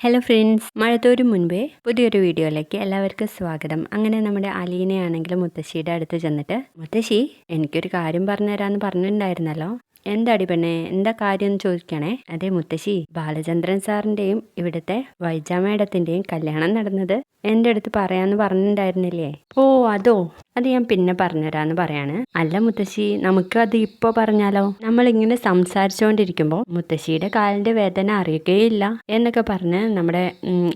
Hello friends, മഴത്തോരും മുൻപേ പുതിയൊരു വീഡിയോയിലേക്ക് എല്ലാവർക്കും സ്വാഗതം. അങ്ങനെ നമ്മുടെ അലീനയാണെങ്കിലും മുത്തശ്ശിയുടെ അടുത്ത് ചെന്നിട്ട്, മുത്തശ്ശി എനിക്കൊരു കാര്യം പറഞ്ഞുതരാമെന്ന് പറഞ്ഞിട്ടുണ്ടായിരുന്നല്ലോ, എന്താടി പെണ്ണെ, എന്താ കാര്യം എന്ന് ചോദിക്കണേ. അതെ മുത്തശ്ശി, ബാലചന്ദ്രൻ സാറിൻ്റെയും ഇവിടുത്തെ വൈജ മേഡത്തിൻ്റെയും കല്യാണം നടന്നത് എൻ്റെ അടുത്ത് പറയാമെന്ന് പറഞ്ഞിട്ടുണ്ടായിരുന്നില്ലേ? ഓ അതോ, അത് ഞാൻ പിന്നെ പറഞ്ഞുതരാമെന്ന് പറയാണ്. അല്ല മുത്തശ്ശി, നമുക്ക് അത് ഇപ്പോൾ പറഞ്ഞാലോ? നമ്മളിങ്ങനെ സംസാരിച്ചുകൊണ്ടിരിക്കുമ്പോൾ മുത്തശ്ശിയുടെ കാലിൻ്റെ വേദന അറിയുകയില്ല എന്നൊക്കെ പറഞ്ഞ് നമ്മുടെ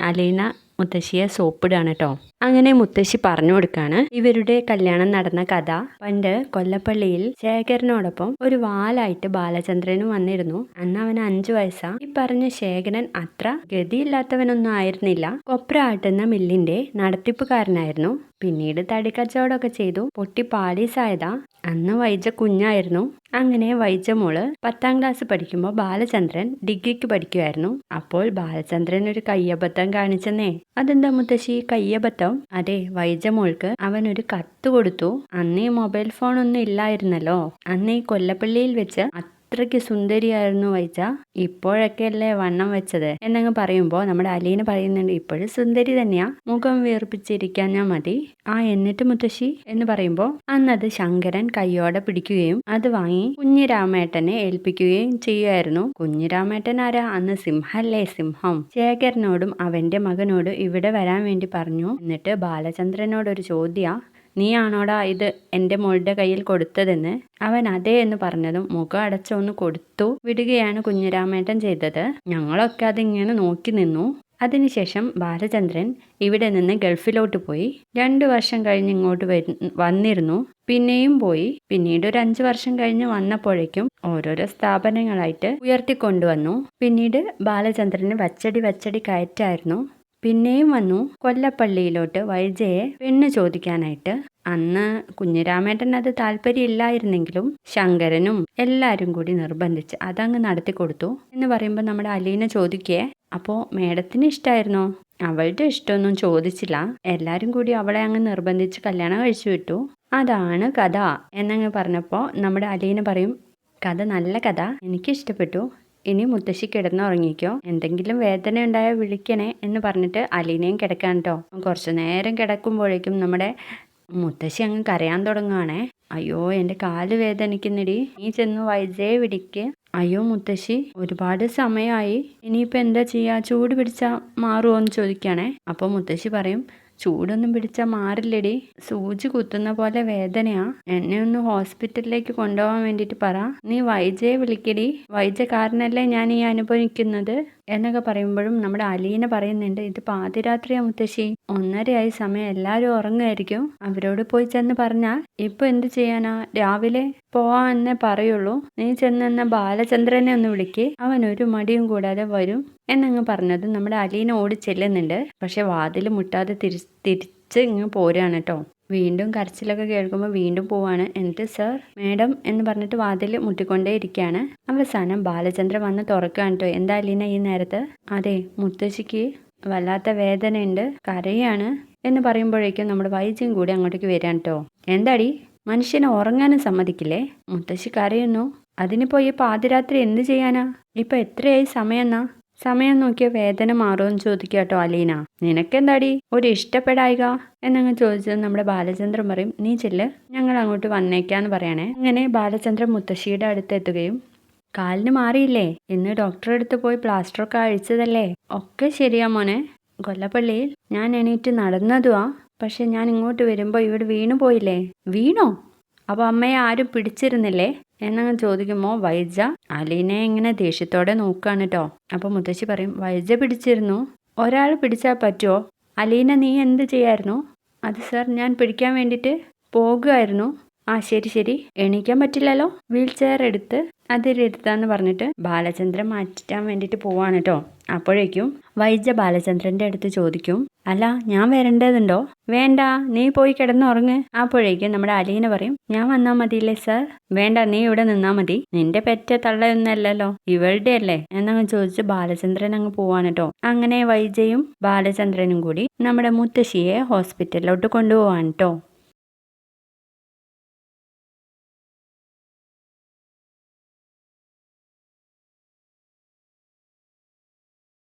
അലീന മുത്തശ്ശിയെ സോപ്പിടുകയാണ് കേട്ടോ. അങ്ങനെ മുത്തശ്ശി പറഞ്ഞു കൊടുക്കാണ് ഇവരുടെ കല്യാണം നടന്ന കഥ. പണ്ട് കൊല്ലപ്പള്ളിയിൽ ശേഖരനോടൊപ്പം ഒരു വാലായിട്ട് ബാലചന്ദ്രനും വന്നിരുന്നു. അന്ന് അവന് 5 വയസ്സാ. ഈ പറഞ്ഞ ശേഖരൻ അത്ര ഗതിയില്ലാത്തവനൊന്നും ആയിരുന്നില്ല. കൊപ്ര ആട്ടുന്ന മില്ലിന്റെ നടത്തിപ്പുകാരനായിരുന്നു. പിന്നീട് തടിക്കച്ചവടമൊക്കെ ചെയ്തു പൊട്ടി പാളീസായതാ. അന്ന് വൈജ കുഞ്ഞായിരുന്നു. അങ്ങനെ വൈജ മോള് 10ാം ക്ലാസ് പഠിക്കുമ്പോൾ ബാലചന്ദ്രൻ ഡിഗ്രിക്ക് പഠിക്കുമായിരുന്നു. അപ്പോൾ ബാലചന്ദ്രൻ ഒരു കയ്യബദ്ധം കാണിച്ചെന്നേ. അതെന്താ മുത്തശ്ശി കയ്യബദ്ധം? അതെ, വൈജ മോൾക്ക് അവൻ ഒരു കത്ത് കൊടുത്തു. അന്ന് ഈ മൊബൈൽ ഫോൺ ഒന്നും ഇല്ലായിരുന്നല്ലോ. അന്ന് ഈ കൊല്ലപ്പള്ളിയിൽ വെച്ച് അത്രയ്ക്ക് സുന്ദരിയായിരുന്നു വൈജ. ഇപ്പോഴൊക്കെ അല്ലേ വണ്ണം വെച്ചത് എന്നങ്ങ് പറയുമ്പോൾ നമ്മുടെ അലീന പറയുന്നുണ്ട്, ഇപ്പോഴും സുന്ദരി തന്നെയാ, മുഖം വീർപ്പിച്ചിരിക്കാഞ്ഞാ മതി. എന്നിട്ട് മുത്തശ്ശി എന്ന് പറയുമ്പോൾ അന്നത് ശങ്കരൻ കയ്യോടെ പിടിക്കുകയും അത് വാങ്ങി കുഞ്ഞിരാമേട്ടനെ ഏൽപ്പിക്കുകയും ചെയ്യുമായിരുന്നു. കുഞ്ഞിരാമേട്ടൻ ആരാ? അന്ന് സിംഹല്ലേ, സിംഹം. ശേഖരനോടും അവന്റെ മകനോടും ഇവിടെ വരാൻ വേണ്ടി പറഞ്ഞു. എന്നിട്ട് ബാലചന്ദ്രനോടൊരു ചോദ്യ, നീയാണോടാ ഇത് എൻ്റെ മോളുടെ കയ്യിൽ കൊടുത്തതെന്ന്. അവൻ അതെ എന്ന് പറഞ്ഞതും മുഖം അടച്ചൊന്ന് കൊടുത്തു വിടുകയാണ് കുഞ്ഞിരാമേട്ടൻ ചെയ്തത്. ഞങ്ങളൊക്കെ അതിങ്ങനെ നോക്കി നിന്നു. അതിനുശേഷം ബാലചന്ദ്രൻ ഇവിടെ നിന്ന് ഗൾഫിലോട്ട് പോയി. 2 വർഷം കഴിഞ്ഞ് ഇങ്ങോട്ട് വന്നിരുന്നു. പിന്നെയും പോയി. പിന്നീട് ഒരു 5 വർഷം കഴിഞ്ഞ് വന്നപ്പോഴേക്കും ഓരോരോ സ്ഥാപനങ്ങളായിട്ട് ഉയർത്തിക്കൊണ്ടുവന്നു. പിന്നീട് ബാലചന്ദ്രന് വച്ചടി കയറ്റായിരുന്നു. പിന്നെയും വന്നു കൊല്ലപ്പള്ളിയിലോട്ട് വൈജയെ പെണ്ണ് ചോദിക്കാനായിട്ട്. അന്ന് കുഞ്ഞിരാമേട്ടൻ അത് താല്പര്യമില്ലായിരുന്നെങ്കിലും ശങ്കരനും എല്ലാവരും കൂടി നിർബന്ധിച്ച് അതങ്ങ് നടത്തി കൊടുത്തു. എന്ന് പറയുമ്പോൾ നമ്മുടെ അലീന ചോദിക്കേ, അപ്പോൾ മേഡത്തിന് ഇഷ്ടമായിരുന്നോ? അവളുടെ ഇഷ്ടമൊന്നും ചോദിച്ചില്ല. എല്ലാവരും കൂടി അവളെ അങ്ങ് നിർബന്ധിച്ച് കല്യാണം കഴിച്ചു വിട്ടു. അതാണ് കഥ എന്നങ്ങ് പറഞ്ഞപ്പോൾ നമ്മുടെ അലീന പറയും, കഥ നല്ല കഥ, എനിക്കിഷ്ടപ്പെട്ടു. ഇനി മുത്തശ്ശി കിടന്നുറങ്ങിക്കോ, എന്തെങ്കിലും വേദന ഉണ്ടായാൽ വിളിക്കണേ എന്ന് പറഞ്ഞിട്ട് അലീനയും കിടക്കാൻ കേട്ടോ. കുറച്ചു നേരം കിടക്കുമ്പോഴേക്കും നമ്മുടെ മുത്തശ്ശി അങ്ങ് കരയാൻ തുടങ്ങുവാണേ. അയ്യോ എൻ്റെ കാല് വേദനിക്കുന്നിടി, നീ ചെന്ന് വൈജയെ വിളിക്ക്. അയ്യോ മുത്തശ്ശി, ഒരുപാട് സമയമായി, ഇനിയിപ്പോൾ എന്താ ചെയ്യുക, ചൂട് പിടിച്ചാൽ മാറുമോ എന്ന് ചോദിക്കുകയാണേ. അപ്പോൾ മുത്തശ്ശി പറയും, ചൂടൊന്നും പിടിച്ചാൽ മാറില്ലടി, സൂചി കുത്തുന്ന പോലെ വേദനയാ, എന്നെ ഒന്ന് ഹോസ്പിറ്റലിലേക്ക് കൊണ്ടുപോകാൻ വേണ്ടിയിട്ട് പറ. നീ വൈജയെ വിളിക്കടി, വൈജ കാരണല്ലേ ഞാൻ ഈ അനുഭവിക്കുന്നത് എന്നൊക്കെ പറയുമ്പോഴും നമ്മുടെ അലീന പറയുന്നുണ്ട്, ഇത് പാതിരാത്രിയാ മുത്തശ്ശി, 1:30 സമയം, എല്ലാവരും ഉറങ്ങുമായിരിക്കും. അവരോട് പോയി ചെന്ന് പറഞ്ഞാൽ ഇപ്പൊ എന്ത് ചെയ്യാനാ, രാവിലെ പോവാന്നേ പറയുള്ളൂ. നീ ചെന്നെന്ന ബാലചന്ദ്രനെ ഒന്ന് വിളിക്ക്, അവൻ ഒരു മടിയും കൂടാതെ വരും എന്നങ്ങ് പറഞ്ഞത് നമ്മുടെ അലീന ഓടി ചെല്ലുന്നുണ്ട്. പക്ഷെ വാതിൽ മുട്ടാതെ തിരിച്ച് ഇങ്ങ് പോരാണ് കേട്ടോ. വീണ്ടും കരച്ചിലൊക്കെ കേൾക്കുമ്പോൾ വീണ്ടും പോവാണ്. എന്നിട്ട് സർ, മേഡം എന്ന് പറഞ്ഞിട്ട് വാതിൽ മുട്ടിക്കൊണ്ടേ ഇരിക്കുകയാണ്. അവസാനം ബാലചന്ദ്രൻ വന്ന് തുറക്കുകയാണ് കേട്ടോ. എന്താ അലീന ഈ നേരത്ത്? അതെ, മുത്തശ്ശിക്ക് വല്ലാത്ത വേദനയുണ്ട്, കരയാണ് എന്ന് പറയുമ്പോഴേക്കും നമ്മുടെ വൈദ്യം കൂടി അങ്ങോട്ടേക്ക് വരികയാണ് കേട്ടോ. എന്താടി, മനുഷ്യനെ ഉറങ്ങാനും സമ്മതിക്കില്ലേ? മുത്തശ്ശി കരയുന്നു. അതിനിപ്പോ ഈ പാതിരാത്രി എന്ത് ചെയ്യാനാ? ഇപ്പൊ എത്രയായി സമയം നോക്കിയ വേദന മാറുമെന്ന് ചോദിക്കുക കേട്ടോ അലീന. നിനക്കെന്താടി ഒരു ഇഷ്ടപ്പെടായിക എന്നങ്ങ് ചോദിച്ചത് നമ്മുടെ ബാലചന്ദ്രൻ പറയും, നീ ചെല്ല്, ഞങ്ങൾ അങ്ങോട്ട് വന്നേക്കാന്ന് പറയണേ. അങ്ങനെ ബാലചന്ദ്രൻ മുത്തശ്ശിയുടെ അടുത്ത് എത്തുകയും, കാലിന് മാറിയില്ലേ, ഇന്ന് ഡോക്ടറെ അടുത്ത് പോയി പ്ലാസ്റ്ററൊക്കെ അഴിച്ചതല്ലേ, ഒക്കെ ശരിയാ മോനെ. കൊല്ലപ്പള്ളിയിൽ ഞാൻ എണീറ്റ് നടന്നതുവാ, പക്ഷെ ഞാൻ ഇങ്ങോട്ട് വരുമ്പോൾ ഇവിടെ വീണു പോയില്ലേ. വീണോ? അപ്പോൾ അമ്മയെ ആരും പിടിച്ചിരുന്നില്ലേ എന്നങ്ങ് ചോദിക്കുമ്പോൾ വൈജ അലീനയെ ഇങ്ങനെ ദേഷ്യത്തോടെ നോക്കുകയാണ് കേട്ടോ. അപ്പോൾ മുത്തശ്ശി പറയും, വൈജ പിടിച്ചിരുന്നു. ഒരാൾ പിടിച്ചാൽ പറ്റുമോ? അലീന നീ എന്ത് ചെയ്യായിരുന്നു? അത് സർ, ഞാൻ പിടിക്കാൻ വേണ്ടിയിട്ട് പോകുമായിരുന്നു. ശരി, എണീക്കാൻ പറ്റില്ലല്ലോ, വീൽ ചെയർ എടുത്ത് അതിലിരുത്താന്ന് പറഞ്ഞിട്ട് ബാലചന്ദ്രൻ മാറ്റാൻ വേണ്ടിയിട്ട് പോവാണ് കേട്ടോ. അപ്പോഴേക്കും വൈജ ബാലചന്ദ്രൻ്റെ അടുത്ത് ചോദിക്കും, അല്ല ഞാൻ വരേണ്ടതുണ്ടോ? വേണ്ട, നീ പോയി കിടന്നുറങ്ങ്. അപ്പോഴേക്കും നമ്മുടെ അലീന പറയും, ഞാൻ വന്നാൽ മതിയില്ലേ സർ? വേണ്ട, നീ ഇവിടെ നിന്നാൽ മതി, നിന്റെ പെറ്റ തള്ളയൊന്നല്ലല്ലോ, ഇവളുടെ അല്ലേ എന്നങ്ങ് ചോദിച്ച് ബാലചന്ദ്രൻ അങ്ങ് പോവാണ് കേട്ടോ. അങ്ങനെ വൈജയും ബാലചന്ദ്രനും കൂടി നമ്മുടെ മുത്തശ്ശിയെ ഹോസ്പിറ്റലിലോട്ട് കൊണ്ടുപോവാണ് കേട്ടോ.